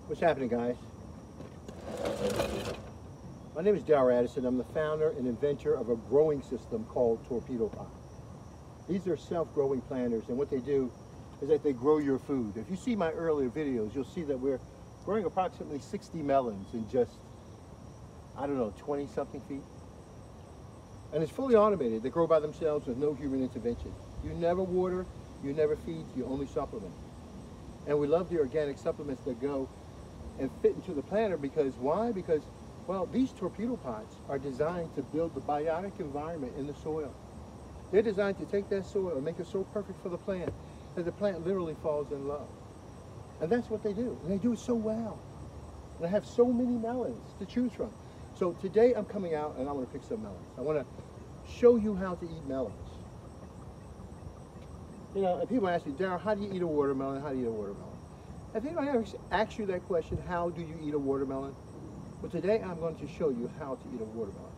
What's happening, guys? My name is Darrell Addison. I'm the founder and inventor of a growing system called Torpedopot. These are self-growing planters, and what they do is that they grow your food. If you see my earlier videos, you'll see that we're growing approximately 60 melons in just, I don't know, 20-something feet. And it's fully automated. They grow by themselves with no human intervention. You never water, you never feed, you only supplement. And we love the organic supplements that go and fit into the planter because, why? Because, well, these torpedopots are designed to build the biotic environment in the soil. They're designed to take that soil and make it so perfect for the plant that the plant literally falls in love. And that's what they do. And they do it so well. And I have so many melons to choose from. So today I'm coming out and I want to pick some melons. I want to show you how to eat melons. You know, and people ask me, Darrell, how do you eat a watermelon? How do you eat a watermelon? Have anyone ever asked you that question, how do you eat a watermelon? Well, today I'm going to show you how to eat a watermelon.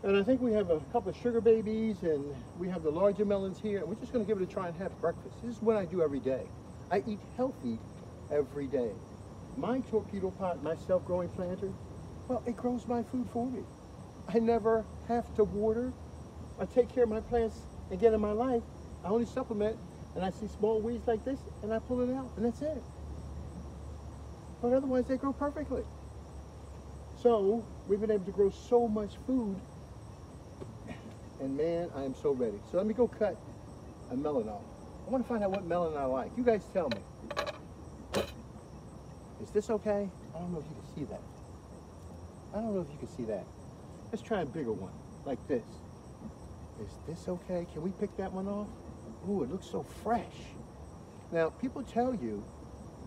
And I think we have a couple of sugar babies and we have the larger melons here, and we're just going to give it a try and have breakfast. This is what I do every day. I eat healthy every day. My Torpedopot, my self-growing planter, well, it grows my food for me. I never have to water. I take care of my plants again in my life. I only supplement, and I see small weeds like this, and I pull it out, and that's it. But otherwise, they grow perfectly. So, we've been able to grow so much food, and man, I am so ready. So let me go cut a melon off. I want to find out what melon I like. You guys tell me. Is this okay? I don't know if you can see that. I don't know if you can see that. Let's try a bigger one, like this. Is this okay? Can we pick that one off? Ooh, it looks so fresh. Now, people tell you,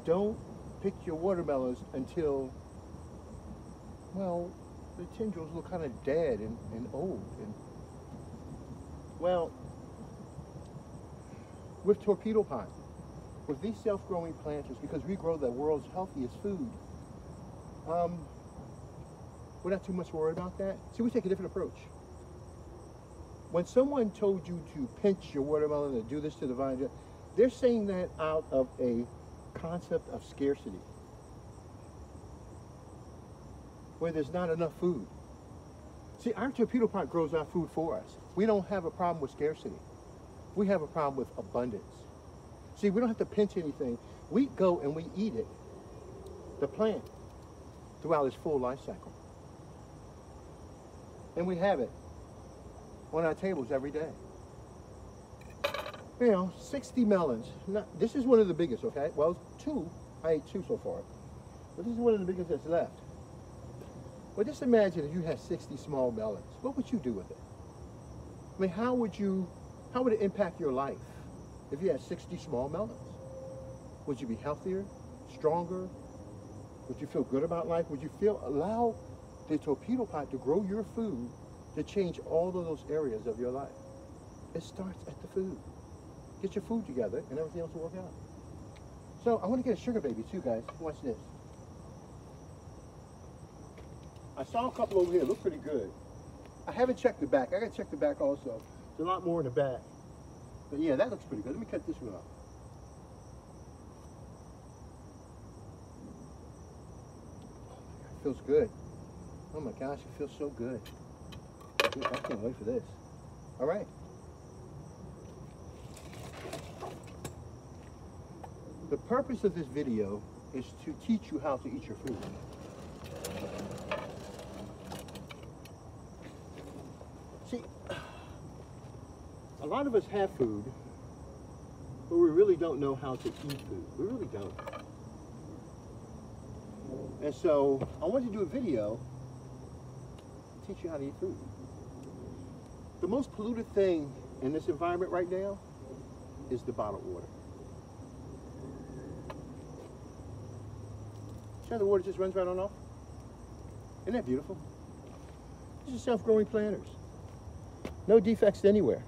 don't pick your watermelons until, well, the tendrils look kind of dead and old. And, well, with Torpedopot, with these self-growing planters, because we grow the world's healthiest food, we're not too much worried about that. See, we take a different approach. When someone told you to pinch your watermelon and do this to the vine, they're saying that out of a concept of scarcity, where there's not enough food. See, our Torpedopot grows our food for us. We don't have a problem with scarcity. We have a problem with abundance. See, we don't have to pinch anything. We go and we eat it, the plant, throughout its full life cycle. And we have it on our tables every day. You know, 60 melons. Now, this is one of the biggest, okay? Well, two. I ate two so far. But this is one of the biggest that's left. Well, just imagine if you had 60 small melons. What would you do with it? I mean, how would it impact your life if you had 60 small melons? Would you be healthier, stronger? Would you feel good about life? Would you allow the Torpedopot to grow your food to change all of those areas of your life? It starts at the food. Get your food together and everything else will work out. So I want to get a sugar baby too, guys. Watch this. I saw a couple over here, look pretty good. I haven't checked the back. I gotta check the back also. There's a lot more in the back. But yeah, that looks pretty good. Let me cut this one off. It feels good. Oh my gosh, it feels so good. Dude, I can't wait for this. All right. The purpose of this video is to teach you how to eat your food. See, a lot of us have food, but we really don't know how to eat food. We really don't. And so I wanted to do a video to teach you how to eat food. The most polluted thing in this environment right now is the bottled water. See how the water just runs right on off? Isn't that beautiful? These are self-growing planters. No defects anywhere.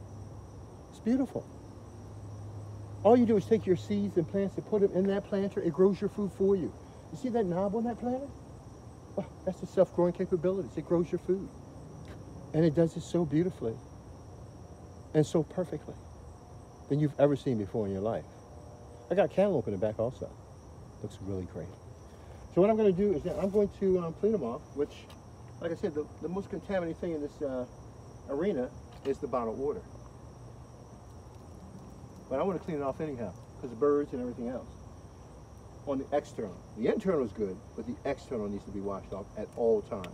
It's beautiful. All you do is take your seeds and plants and put them in that planter. It grows your food for you. You see that knob on that planter? Well, that's the self-growing capabilities. It grows your food. And it does it so beautifully and so perfectly than you've ever seen before in your life. I got cantaloupe in the back also. Looks really great. So what I'm going to do is that I'm going to clean them off, which, like I said, the most contaminating thing in this arena is the bottled water. But I want to clean it off anyhow, because of birds and everything else. On the external. The internal is good, but the external needs to be washed off at all times.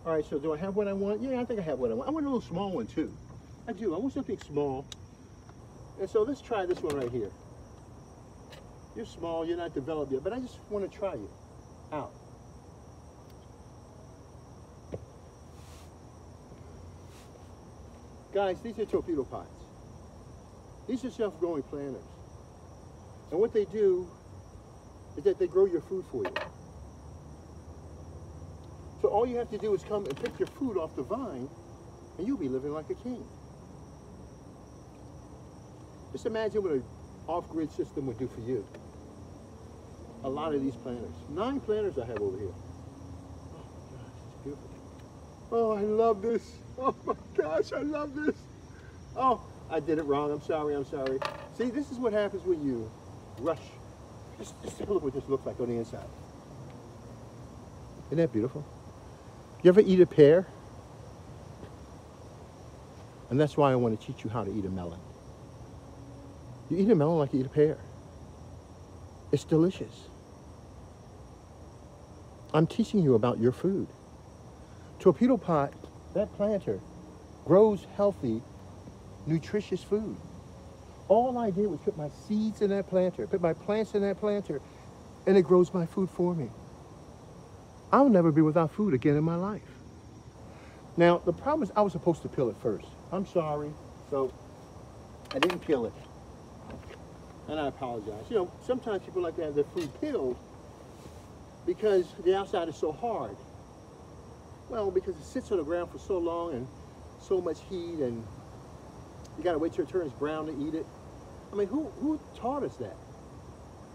All right, so do I have what I want? Yeah, I think I have what I want. I want a little small one too. I do. I want something small. And so let's try this one right here. You're small, you're not developed yet, but I just want to try you out. Guys, these are Torpedopots. These are self-growing planters. And what they do is that they grow your food for you. So all you have to do is come and pick your food off the vine, and you'll be living like a king. Just imagine what an off-grid system would do for you. A lot of these planters. 9 planters I have over here. Oh my gosh, it's beautiful. Oh, I love this. Oh my gosh, I love this. Oh, I did it wrong. I'm sorry, I'm sorry. See, this is what happens when you rush. Just look what this looks like on the inside. Isn't that beautiful? You ever eat a pear? And that's why I want to teach you how to eat a melon. You eat a melon like you eat a pear. It's delicious. I'm teaching you about your food. Torpedopot, that planter, grows healthy, nutritious food. All I did was put my seeds in that planter, put my plants in that planter, and it grows my food for me. I'll never be without food again in my life. Now, the problem is I was supposed to peel it first. I'm sorry, so I didn't peel it. And I apologize. You know, sometimes people like to have their food peeled because the outside is so hard. Well, because it sits on the ground for so long and so much heat, and you gotta wait till it turns brown to eat it. I mean, who taught us that?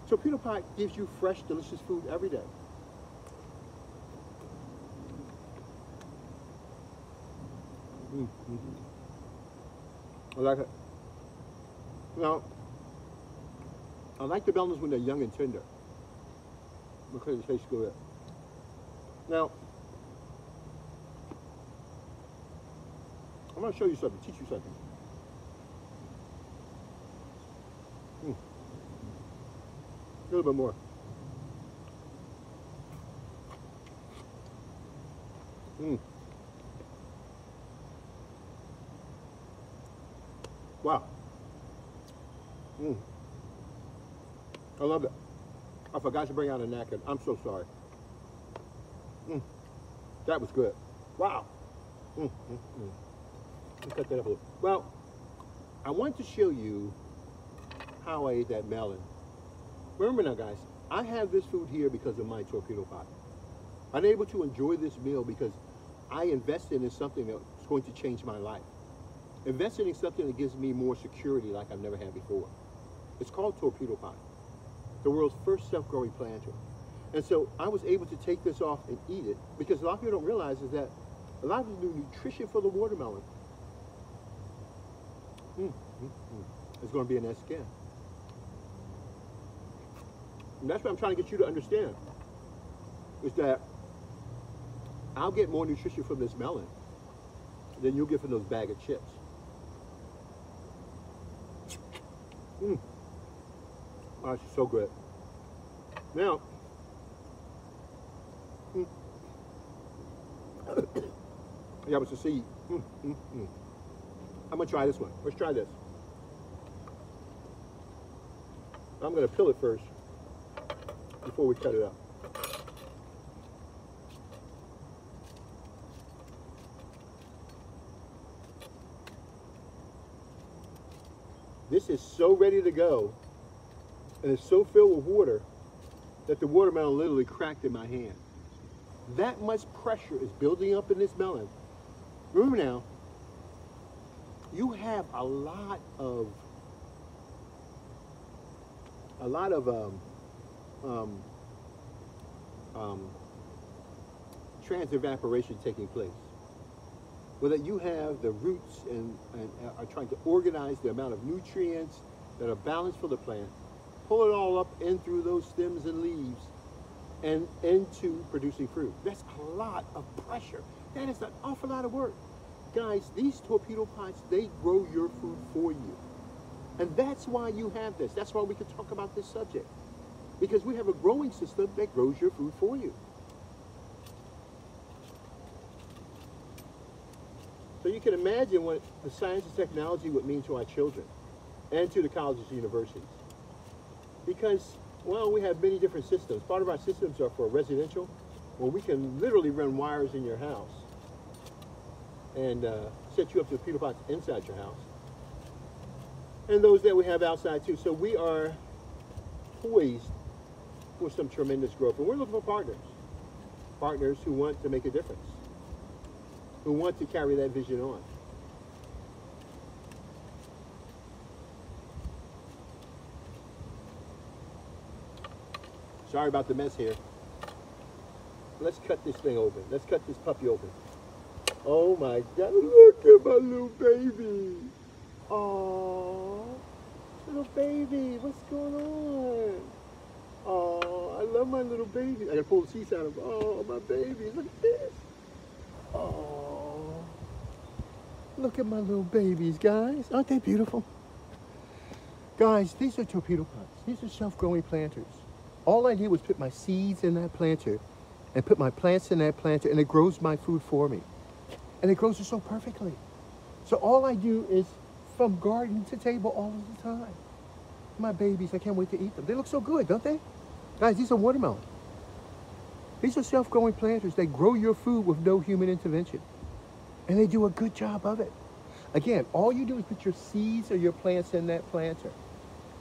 Torpedopot gives you fresh, delicious food every day. I like it. Now, I like the melons when they're young and tender because it tastes good. Now, I'm going to show you something, teach you something. A little bit more. Wow. I love it. I forgot to bring out a napkin. I'm so sorry. That was good. Wow. Let me cut that up a little. Well, I want to show you how I ate that melon. Remember now, guys, I have this food here because of my Torpedopot. I'm able to enjoy this meal because I invested in something that's going to change my life. Invested in something that gives me more security like I've never had before. It's called Torpedopot, the world's first self-growing planter. And so I was able to take this off and eat it because a lot of people don't realize is that a lot of the nutrition for the watermelon is going to be in that skin. And that's what I'm trying to get you to understand, is that I'll get more nutrition from this melon than you'll get from those bag of chips. Oh, it's so good. Now, yeah, but to see, I'm gonna try this one. Let's try this. I'm gonna peel it first before we cut it up. This is so ready to go, and it's so filled with water that the watermelon literally cracked in my hand. That much pressure is building up in this melon. Remember now, you have a lot of transevaporation taking place. Whether you have the roots and are trying to organize the amount of nutrients that are balanced for the plant, pull it all up in through those stems and leaves and into producing fruit. That's a lot of pressure. That is an awful lot of work. Guys, these torpedo pots, they grow your food for you. And that's why you have this. That's why we can talk about this subject. Because we have a growing system that grows your food for you. So you can imagine what the science and technology would mean to our children and to the colleges and universities. Because, well, we have many different systems. Part of our systems are for residential, where we can literally run wires in your house and set you up to torpedo pots inside your house. And those that we have outside too. So we are poised for some tremendous growth. And we're looking for partners. Partners who want to make a difference. Who want to carry that vision on. Sorry about the mess here. Let's cut this thing open. Let's cut this puppy open. Oh my God, look at my little baby. Oh, little baby, what's going on? Oh, I love my little baby. I gotta pull the teeth out of him. Oh, my baby, look at this. Oh, look at my little babies, guys. Aren't they beautiful? Guys, these are torpedo pots. These are self-growing planters. All I did was put my seeds in that planter and put my plants in that planter, and it grows my food for me. And it grows it so perfectly. So all I do is from garden to table all of the time. My babies, I can't wait to eat them. They look so good, don't they? Guys, these are watermelon. These are self-growing planters. They grow your food with no human intervention. And they do a good job of it. Again, all you do is put your seeds or your plants in that planter.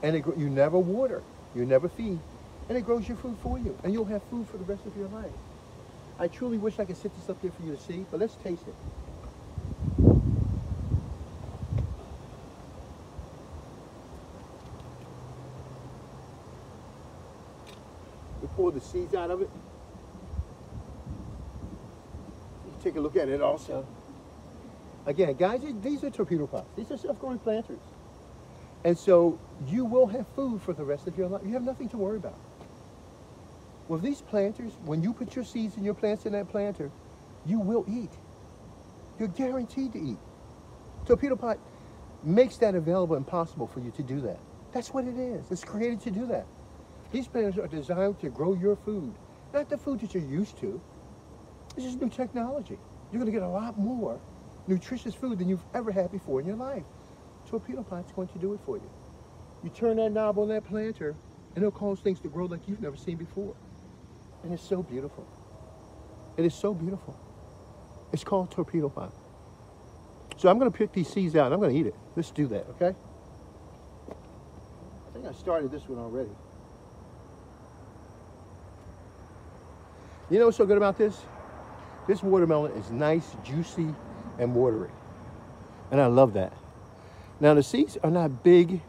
And you never water, you never feed. And it grows your food for you. And you'll have food for the rest of your life. I truly wish I could sit this up there for you to see, but let's taste it. We pull the seeds out of it. You take a look at it also. Again, guys, these are torpedo pots. These are self-growing planters. And so you will have food for the rest of your life. You have nothing to worry about. With these planters, when you put your seeds and your plants in that planter, you will eat. You're guaranteed to eat. Torpedo pot makes that available and possible for you to do that. That's what it is. It's created to do that. These planters are designed to grow your food, not the food that you're used to. This is new technology. You're going to get a lot more nutritious food than you've ever had before in your life. Torpedo pot's going to do it for you. You turn that knob on that planter, and it'll cause things to grow like you've never seen before. And it's so beautiful. It is so beautiful. It's called torpedo pot. So I'm going to pick these seeds out and I'm going to eat it. Let's do that, okay? I think I started this one already. You know what's so good about this? This watermelon is nice, juicy, and watery. And I love that. Now the seeds are not big,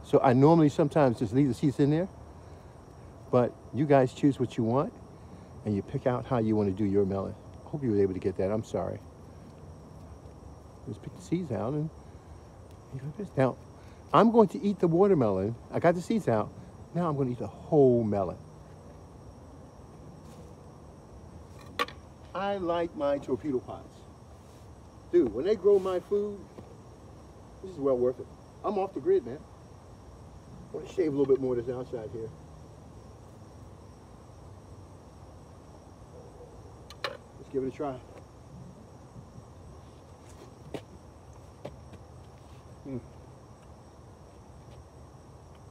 so I normally sometimes just leave the seeds in there. But you guys choose what you want, and you pick out how you want to do your melon. I hope you were able to get that. I'm sorry. Just pick the seeds out and eat like this. Now, I'm going to eat the watermelon. I got the seeds out. Now I'm going to eat the whole melon. I like my torpedo pots. Dude, when they grow my food, this is well worth it. I'm off the grid, man. I want to shave a little bit more of this outside here. Let's give it a try.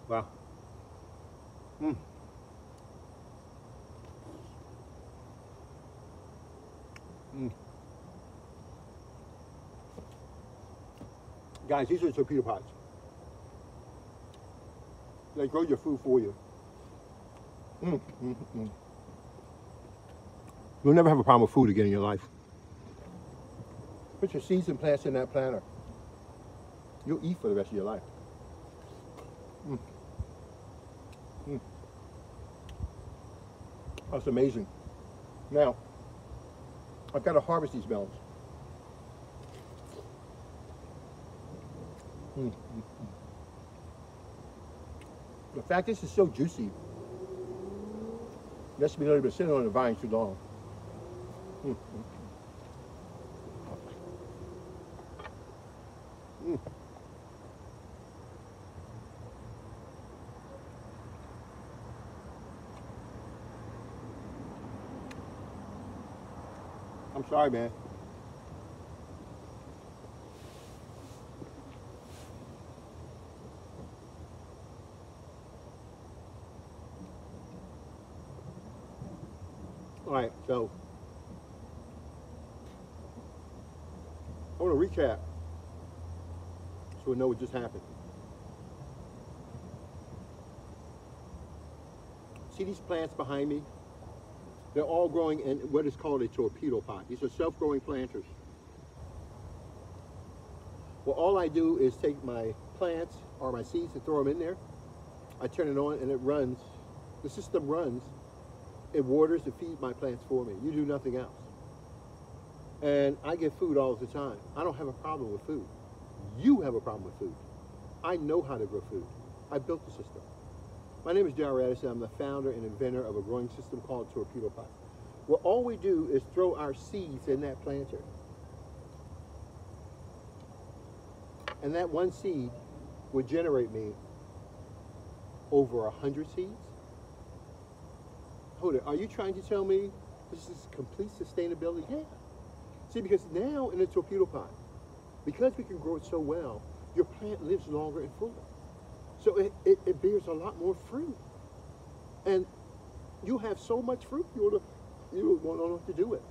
Wow. Guys, these are torpedo pots. They grow your food for you. You'll never have a problem with food again in your life. Put your seeds and plants in that planter. You'll eat for the rest of your life. That's amazing. Now, I've got to harvest these melons. The fact this is so juicy, that's been been sitting on the vine too long. Mm. Mm. I'm sorry, man. All right, so I want to recap so we know what just happened. See these plants behind me? They're all growing in what is called a torpedopot. These are self-growing planters. Well, all I do is take my plants or my seeds and throw them in there. I turn it on and it runs. The system runs. It waters and feeds my plants for me. You do nothing else. And I get food all the time. I don't have a problem with food. You have a problem with food. I know how to grow food. I built the system. My name is Darrell Addison. I'm the founder and inventor of a growing system called Torpedopot. Well, all we do is throw our seeds in that planter. And that one seed would generate me over 100 seeds. Hold it, are you trying to tell me this is complete sustainability? Yeah. See, because now in the Torpedopot, because we can grow it so well, your plant lives longer and fuller. So it bears a lot more fruit. And you have so much fruit, you won't know what to do with it.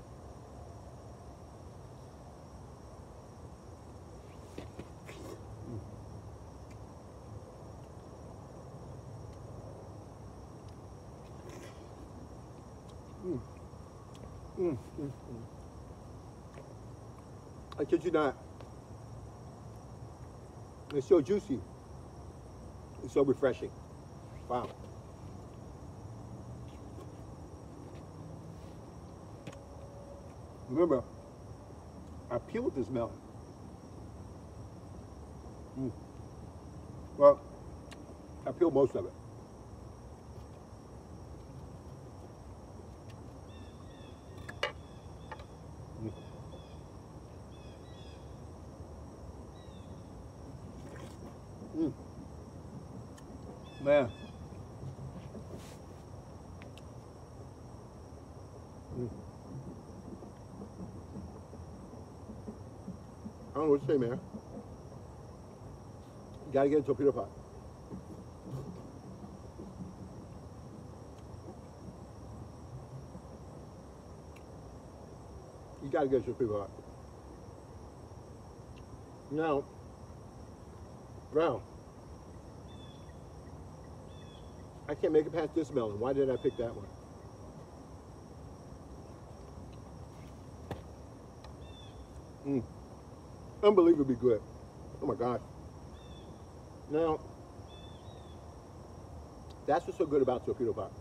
Mm. Mm, mm, mm. I kid you not. It's so juicy. It's so refreshing. Wow. Remember, I peeled this melon. Mm. Well, I peeled most of it. Mm. Mm. Man. Mm. I don't know what to say, man. You gotta get into a Torpedopot. You gotta get into a Torpedopot. Now, I can't make it past this melon. Why did I pick that one? Mm. Unbelievably good. Oh my God. Now, that's what's so good about Torpedopot.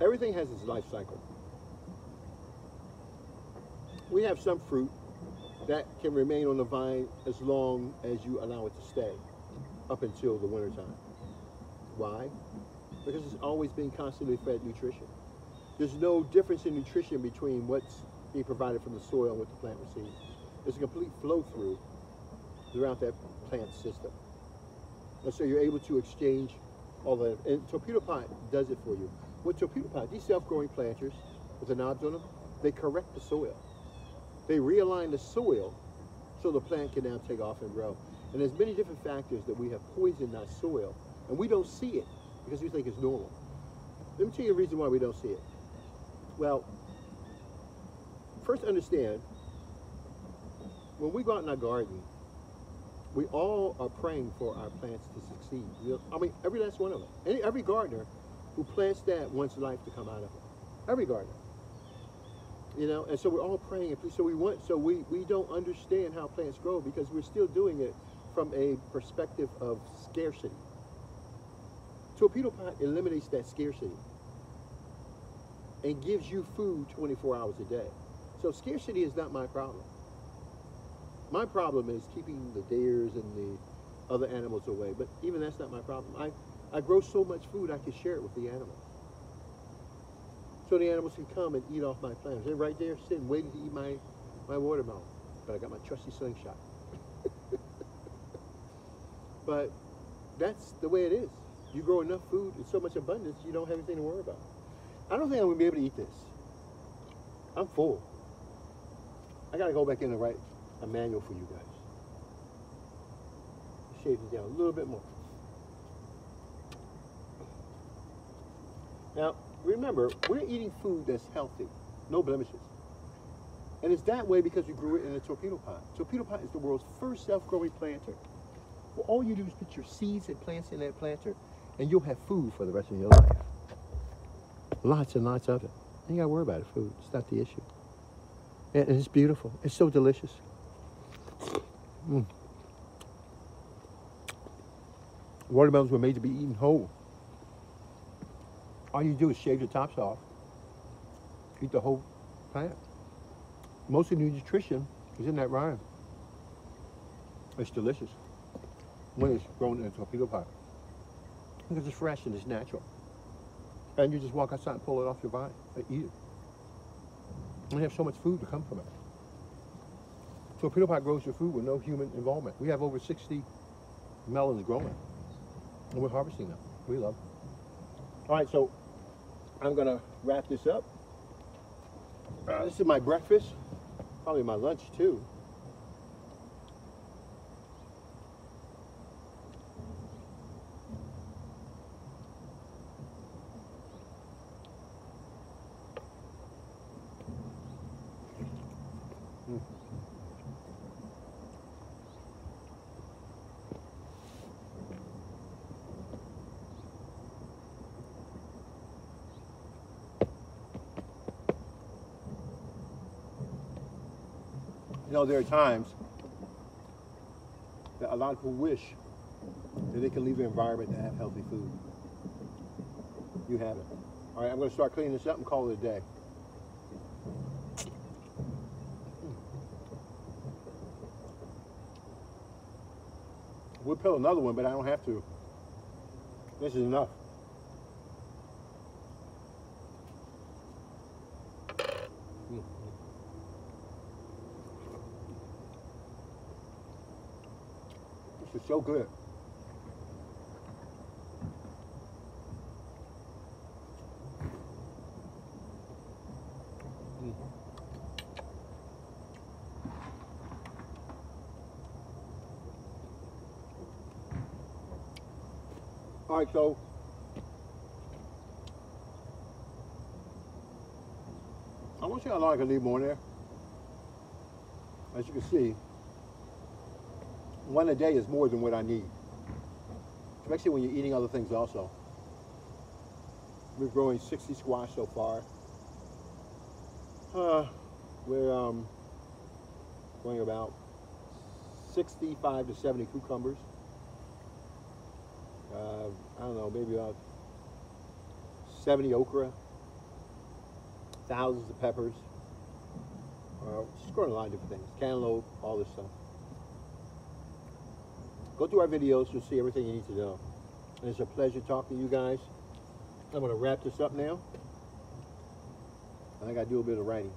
Everything has its life cycle. We have some fruit that can remain on the vine as long as you allow it to stay up until the winter time. Why? Because it's always been constantly fed nutrition. There's no difference in nutrition between what's being provided from the soil and what the plant receives. There's a complete flow through throughout that plant system. And so you're able to exchange all that. And Torpedopot does it for you. With Torpedopot, these self-growing planters with the knobs on them, they correct the soil. They realign the soil so the plant can now take off and grow. And there's many different factors that we have poisoned our soil, and we don't see it because we think it's normal. Let me tell you a reason why we don't see it. Well, first understand, when we go out in our garden, we all are praying for our plants to succeed. I mean, every last one of them. Every gardener who plants that wants life to come out of it. Every gardener. You know, and so we're all praying. So we don't understand how plants grow because we're still doing it from a perspective of scarcity. Torpedopot eliminates that scarcity and gives you food 24 hours a day. So scarcity is not my problem. My problem is keeping the deers and other animals away. But even that's not my problem. I grow so much food I can share it with the animals. So the animals can come and eat off my plants. They're right there sitting, waiting to eat my watermelon. But I got my trusty slingshot. But that's the way it is. You grow enough food in so much abundance, you don't have anything to worry about. I don't think I'm going to be able to eat this. I'm full. I got to go back in and write a manual for you guys. Shave it down a little bit more. Now, remember, we're eating food that's healthy, no blemishes. And it's that way because we grew it in a torpedo pot. Torpedo pot is the world's first self-growing planter. Well, all you do is put your seeds and plants in that planter, and you'll have food for the rest of your life. Lots and lots of it. You ain't got to worry about it, food. It's not the issue. And it's beautiful. It's so delicious. Watermelons were made to be eaten whole. All you do is shave the tops off, eat the whole plant. Most of the nutrition is in that rind. It's delicious when it's grown in a torpedo pot. Because it's fresh and it's natural. And you just walk outside and pull it off your vine and eat it. And you have so much food to come from it. Torpedo pot grows your food with no human involvement. We have over 60 melons growing. And we're harvesting them. We love them. All right, so I'm going to wrap this up. This is my breakfast. Probably my lunch, too. You know, there are times that a lot of people wish that they can leave their environment to have healthy food. You have it. All right, I'm going to start cleaning this up and call it a day. We'll peel another one, but I don't have to. This is enough. This is so good. All right, so I want to see how long I can leave more in there. As you can see, one a day is more than what I need, especially when you're eating other things also. We're growing 60 squash so far. We're growing about 65 to 70 cucumbers. I don't know, maybe about 70 okra, thousands of peppers. Just growing a lot of different things. Cantaloupe, all this stuff. Go through our videos, you'll see everything you need to know. And it's a pleasure talking to you guys. I'm going to wrap this up now. I think I do a bit of writing.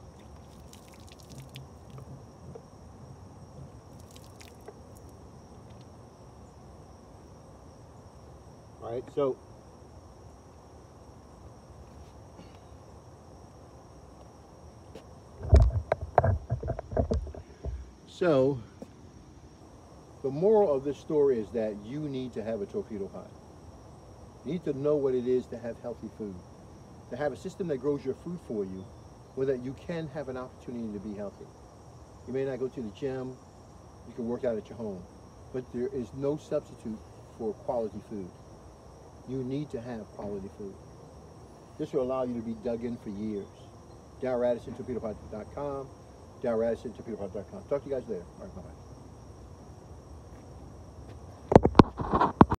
All right, so the moral of this story is that you need to have a torpedo pot. You need to know what it is to have healthy food, to have a system that grows your food for you, so that you can have an opportunity to be healthy. You may not go to the gym, you can work out at your home, but there is no substitute for quality food. You need to have quality food. This will allow you to be dug in for years. Darren Radisson, torpedopot.com, Darren Radisson, torpedopot.com. Talk to you guys later. All right, bye-bye.